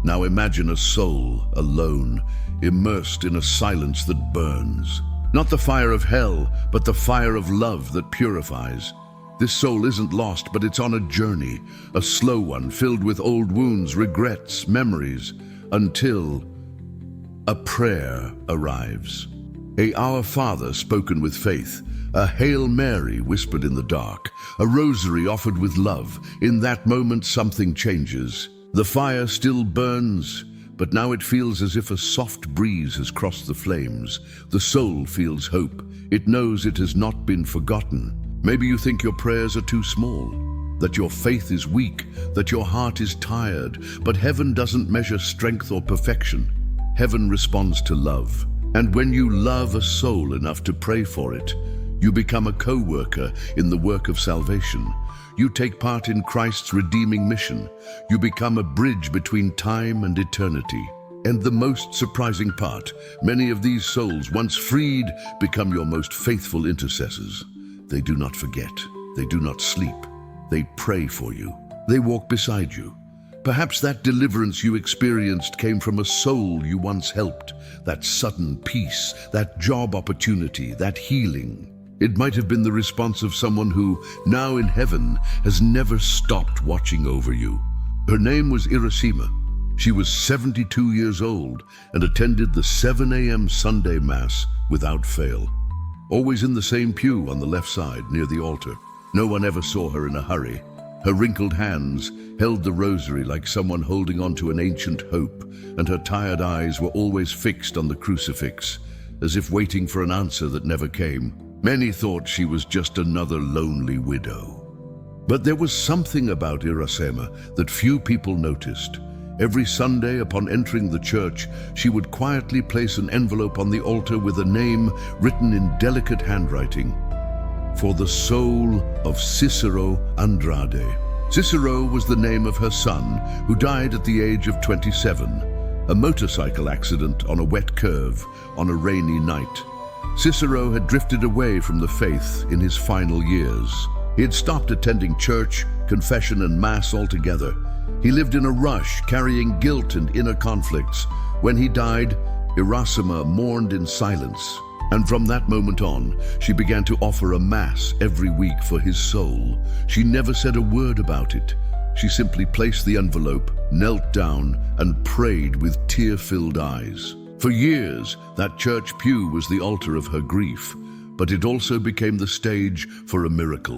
Now imagine a soul, alone, immersed in a silence that burns. Not the fire of hell, but the fire of love that purifies. This soul isn't lost, but it's on a journey, a slow one, filled with old wounds, regrets, memories, until a prayer arrives. A Our Father spoken with faith, a Hail Mary whispered in the dark, a rosary offered with love. In that moment, something changes. The fire still burns, but now it feels as if a soft breeze has crossed the flames. The soul feels hope. It knows it has not been forgotten. Maybe you think your prayers are too small, that your faith is weak, that your heart is tired, but heaven doesn't measure strength or perfection. Heaven responds to love. And when you love a soul enough to pray for it, you become a co-worker in the work of salvation. You take part in Christ's redeeming mission. You become a bridge between time and eternity. And the most surprising part, many of these souls, once freed, become your most faithful intercessors. They do not forget. They do not sleep. They pray for you. They walk beside you. Perhaps that deliverance you experienced came from a soul you once helped, that sudden peace, that job opportunity, that healing. It might have been the response of someone who, now in heaven, has never stopped watching over you. Her name was Irosima. She was 72 years old and attended the 7 a.m. Sunday Mass without fail. Always in the same pew on the left side near the altar. No one ever saw her in a hurry. Her wrinkled hands held the rosary like someone holding on to an ancient hope, and her tired eyes were always fixed on the crucifix, as if waiting for an answer that never came. Many thought she was just another lonely widow. But there was something about Irosima that few people noticed. Every Sunday, upon entering the church, she would quietly place an envelope on the altar with a name written in delicate handwriting. For the soul of Cicero Andrade. Cicero was the name of her son, who died at the age of 27, a motorcycle accident on a wet curve on a rainy night. Cicero had drifted away from the faith in his final years. He had stopped attending church, confession, and mass altogether. He lived in a rush, carrying guilt and inner conflicts. When he died, Irosima mourned in silence. And from that moment on, she began to offer a mass every week for his soul. She never said a word about it. She simply placed the envelope, knelt down, and prayed with tear-filled eyes. For years, that church pew was the altar of her grief, but it also became the stage for a miracle.